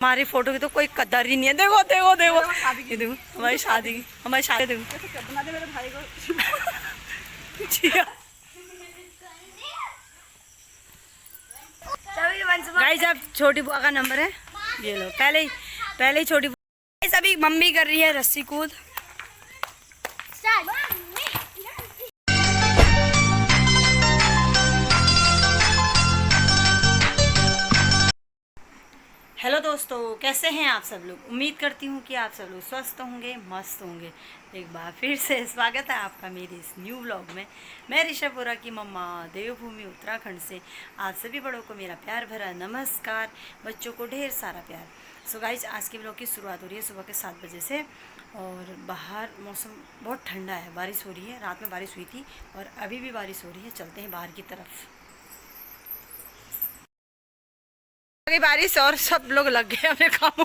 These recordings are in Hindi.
हमारी फोटो की तो कोई कदर ही नहीं है। देखो देखो देखो ये देखो हमारी शादी देखो गाइस अब छोटी बुआ का नंबर है, ये लो। पहले ही छोटी बुआ अभी मम्मी कर रही है रस्सी कूद। हेलो दोस्तों, कैसे हैं आप सब लोग। उम्मीद करती हूँ कि आप सब लोग स्वस्थ होंगे, मस्त होंगे। एक बार फिर से स्वागत है आपका मेरे इस न्यू व्लॉग में। मैं ऋषभपुरा की मम्मा देवभूमि उत्तराखंड से आप सभी बड़ों को मेरा प्यार भरा नमस्कार, बच्चों को ढेर सारा प्यार। सो गाइज आज के व्लॉग की शुरुआत हो रही है सुबह के 7 बजे से और बाहर मौसम बहुत ठंडा है, बारिश हो रही है। रात में बारिश हुई थी और अभी भी बारिश हो रही है। चलते हैं बाहर की तरफ। बारिश और सब लोग लग गए अपने कामों।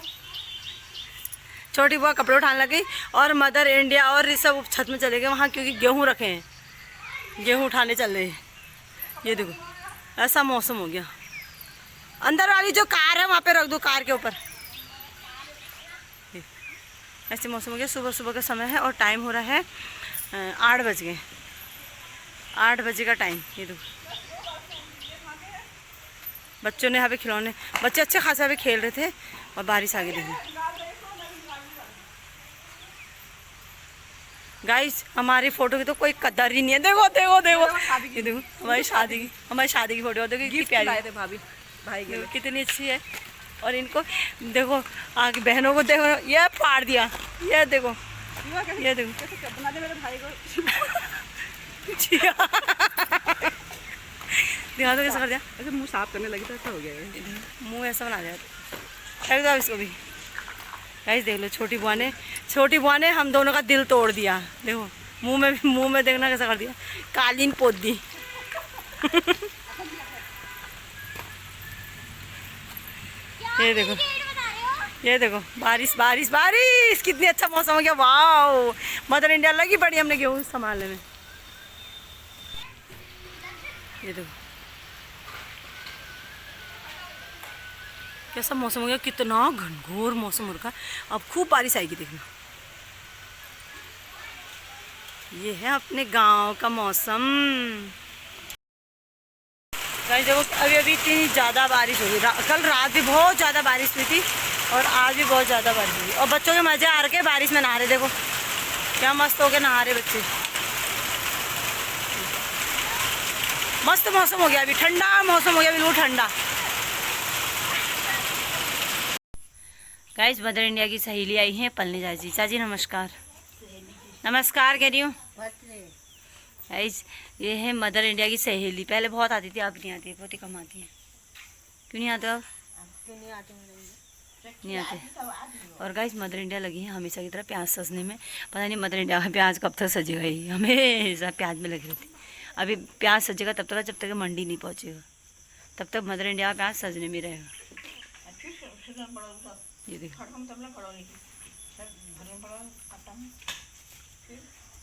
छोटी बुआ कपड़े उठाने लगी और मदर इंडिया और सब छत में चले गए वहाँ, क्योंकि गेहूँ रखे हैं, गेहूँ उठाने चल रहे हैं। ये देखो ऐसा मौसम हो गया। अंदर वाली जो कार है वहाँ पे रख दो, कार के ऊपर। ऐसे मौसम हो गया। सुबह सुबह का समय है और टाइम हो रहा है 8 बज गए। 8 बजे का टाइम। ये देखो बच्चों ने यहाँ पे खिलौने, बच्चे अच्छे खासे यहाँ पे खेल रहे थे और बारिश आ गई। देखिए गाइस हमारी फोटो की तो कोई कदर ही नहीं है। देखो देखो देखो ये देखो हमारी शादी की फोटो देखो कितनी प्यारी है। भाभी भाई के कितनी अच्छी है। और इनको देखो आगे बहनों को देखो, ये फाड़ दिया। ये देखो ये देखो बना दे मेरे भाई को। दिखा दो कैसे कर दिया। ऐसे मुंह साफ करने लगी तो अच्छा हो गया। मुंह ऐसा बना दिया एकदम इसको भी। गाइस देख लो छोटी बुआ ने हम दोनों का दिल तोड़ दिया। देखो मुंह में देखना कैसा कर दिया, कालीन पोत दी। ये देखो बारिश बारिश बारिश, कितनी अच्छा मौसम हो गया। वाओ मदर इंडिया लगी पड़ी हमने गेहूँ संभालने में। ये देखो कैसा मौसम हो गया, कितना घनघोर मौसम हो रखा। अब खूब बारिश आएगी देखना। ये है अपने गांव का मौसम। देखो अभी इतनी ज़्यादा बारिश हो रही। कल रात भी बहुत ज़्यादा बारिश हुई थी और आज भी बहुत ज़्यादा बारिश हुई। और बच्चों के मज़े आ रखे बारिश में नहा रहे। देखो क्या मस्त हो के नहा रहे बच्चे। मस्त मौसम हो गया, अभी ठंडा मौसम हो गया, बिल्कुल ठंडा। गाइस मदर इंडिया की सहेली आई है पलनी चाची। चाची नमस्कार। नमस्कार कह रही हूँ। गाइस ये है मदर इंडिया की सहेली। पहले बहुत आती थी, अब नहीं आती है, बहुत ही कम आती है। क्यों नहीं आते अब? नहीं आते। और गाइस मदर इंडिया लगी है हमेशा की तरह प्याज सजने में। पता नहीं मदर इंडिया का प्याज कब तक सजेगा। ही हमेशा प्याज में लगी रहती। अभी प्याज सजेगा तब तक जब तक मंडी नहीं पहुँचेगा, तब तक मदर इंडिया का प्याज सजने में रहेगा। ये देखो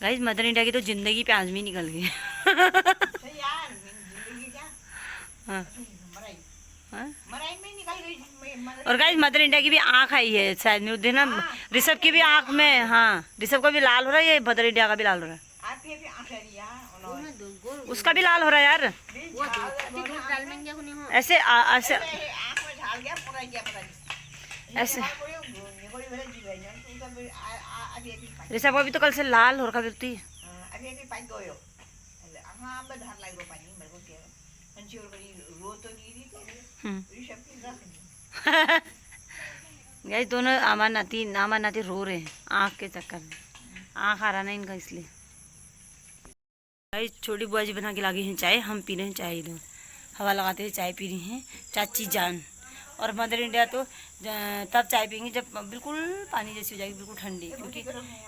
गाइस मदर इंडिया की तो जिंदगी प्याज में निकल गई। हाँ। और गाइस मदर इंडिया की भी आँख आई है शायद में उस दिन ना, ऋषभ की भी आँख में। हाँ ऋषभ का भी लाल हो रहा है, ये मदर इंडिया का भी लाल हो रहा है। उसका भी लाल हो रहा है यार। ऐसे ऐसे ऐसे ऋषभ अभी तो कल से लाल हो रखा बिल्कुल। गाइस दोनों आमा नाती रो रहे हैं आँख के चक्कर में। आँख आ रहा ना इनका, इसलिए। गाइस छोटी बुआ जी बना के लागी हैं चाय, हम पी रहे हैं चाय। इधर हवा लगाते हुए चाय पी रही हैं चाची जान। और मदर इंडिया तो तब चाय पियेंगे जब बिल्कुल पानी जैसी हो जाएगी, बिल्कुल ठंडी।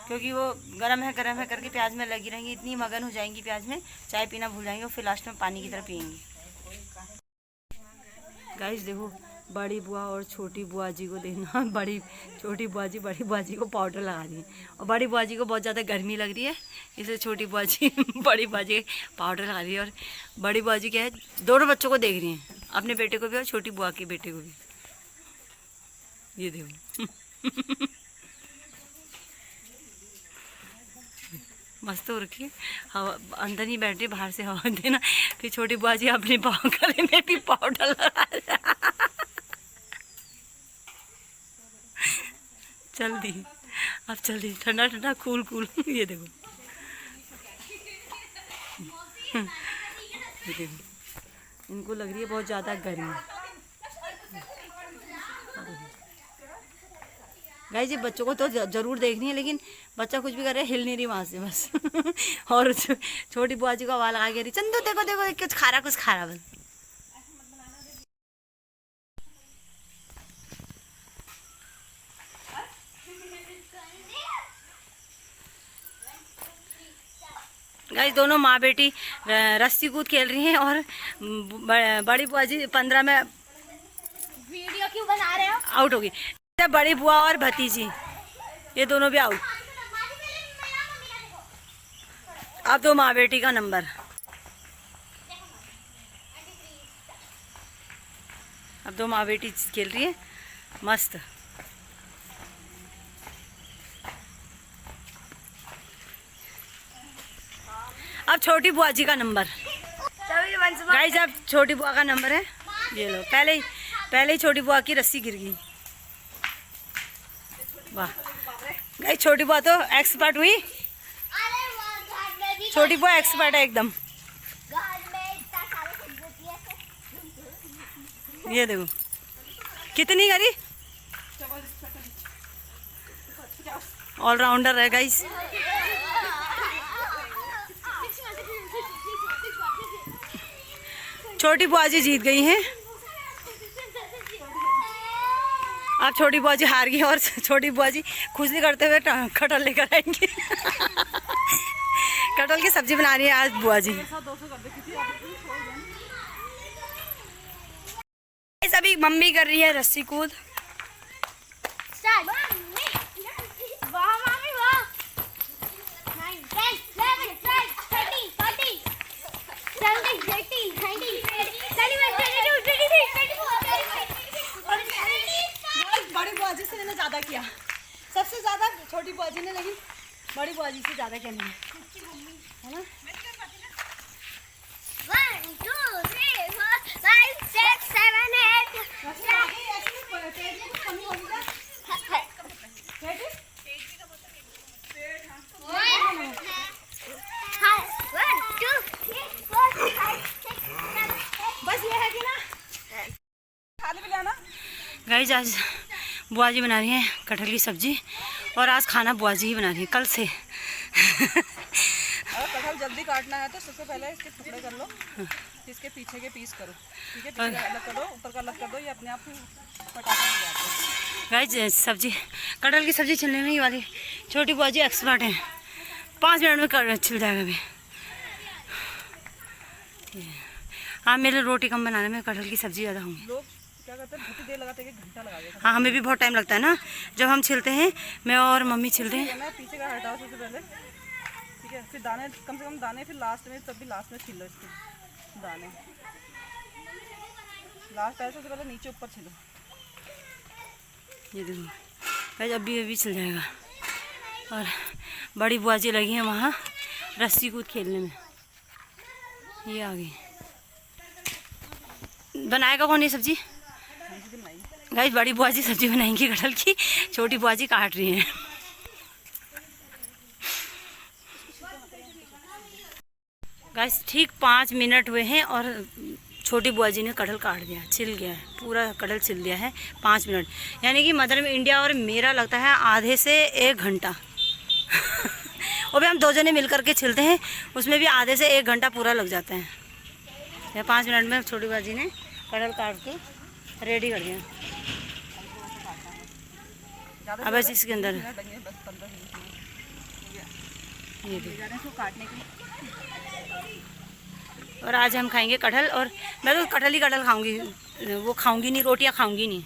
क्योंकि वो गरम है करके प्याज में लगी रहेंगी, इतनी मगन हो जाएंगी प्याज में, चाय पीना भूल जाएंगे और फिर लास्ट में पानी की तरह पियेंगी। गाइस देखो बड़ी बुआ और छोटी बुआ जी को देखना। छोटी बुआ जी बड़ी बुआ जी को पाउडर लगा रही है और बड़ी बुआ जी को बहुत ज़्यादा गर्मी लग रही है, इसलिए छोटी बुआ जी बड़ी बुआ जी पाउडर लगा रही है। और बड़ी बुआ जी क्या है, दोनों बच्चों को देख रही हैं, अपने बेटे को भी और छोटी बुआ के बेटे को भी। ये देखो मस्त हो रखी हवा, अंदर नहीं बैठ रही, बाहर से हवा देना। फिर छोटी बुआ जी अपने पाँव गले में भी पाउडर लगा चल दी, अब चल दी, ठंडा ठंडा कूल कूल। ये देखो ये देखो, इनको लग रही है बहुत ज़्यादा गर्मी। गाइस ये बच्चों को तो ज़रूर देखनी है, लेकिन बच्चा कुछ भी करे हिल नहीं रही वहाँ से बस। और छोटी बुआ जी को आवाज़ लगा के रही, चंदू देखो देखो कुछ खा रहा बस। गाइस दोनों माँ बेटी रस्सी कूद खेल रही हैं, और बड़ी बुआ जी 15 में वीडियो क्यों बना रहे हो? आउट होगी। बड़ी बुआ और भतीजी ये दोनों भी आउट। अब दो माँ बेटी का नंबर। अब दो माँ बेटी खेल रही है मस्त। अब छोटी बुआ जी का नंबर। गाइस अब छोटी बुआ का नंबर है, ये लो। पहले ही छोटी बुआ की रस्सी गिर गई। वाह गाइस छोटी बुआ तो एक्सपर्ट हुई, छोटी बुआ एक्सपर्ट है एकदम। ये देखो कितनी करी, ऑलराउंडर है गाइस। छोटी बुआ जी जीत गई हैं। अब छोटी बुआ जी हार गई, और छोटी बुआ जी खुजली करते हुए कटहल लेकर आएंगी। कटहल की सब्जी बना रही है आज बुआ जी। अभी मम्मी कर रही है रस्सी कूद। बड़ी बुआ जी से मैंने ज़्यादा किया, सबसे ज़्यादा छोटी बुआ जी ने, लेकिन बड़ी बुआ जी से ज़्यादा किया मैंने, है ना। 1 2 3 4 5 6 7 8 बस ये है कि ना खाली भी लाना। गाइस आज बुआ जी बना रही हैं कटहल की सब्जी, और आज खाना बुआ जी ही बना रही है कल से। अगर कटहल जल्दी काटना है तो सबसे पहले इसके टुकड़े कर लो, इसके पीछे के पीस करो, ठीक है, पीछे का अलग कर दो, ऊपर का अलग कर दो, ये अपने आप पटाखे में जाते हैं। गाइस सब्जी कटहल की सब्जी छिलने नहीं वाली, छोटी बुआ जी एक्सपर्ट हैं, 5 मिनट में छिल जाएगा अभी। हाँ मेरे रोटी कम बनाने में, कटहल की सब्जी ज़्यादा होंगी। लोग क्या करते हैं, बहुत देर लगाते हैं, 1 घंटा लगा देते हैं। हाँ हमें भी बहुत टाइम लगता है ना, जब हम छिलते हैं, मैं और मम्मी छिलते हैं। पीछे का हटाओ सबसे पहले, ठीक है, फिर दाने कम से कम दाने, फिर लास्ट में, तब भी लास्ट में छिलो इसके दाने। लास्ट ऐसे सबसे पहले नीचे ऊपर छिलो। ये देखो गाइस अभी छिल जाएगा। और बड़ी बुआ जी लगी हैं वहाँ रस्सी कूद खेलने में। ये आ गई। बनाएगा कौन ये सब्जी? गाइस बड़ी बुआ जी सब्जी बनाएंगी कटहल की, छोटी बुआ जी काट रही हैं। गाइस ठीक 5 मिनट हुए हैं और छोटी बुआ जी ने कटहल काट दिया, छिल गया है, पूरा कटहल छिल दिया है 5 मिनट। यानी कि मदर इंडिया और मेरा लगता है आधे से 1 घंटा। और भी हम 2 जने मिल करके छिलते हैं, उसमें भी आधे से 1 घंटा पूरा लग जाता है। 5 मिनट में छोटी बुआ जी ने कटहल काट के रेडी कर दिया। अब बस इसके अंदर ये काटने के लिए। और आज हम खाएंगे कटहल, और मैं तो कटहल ही कटहल खाऊंगी, वो खाऊंगी नहीं, रोटियां खाऊंगी नहीं।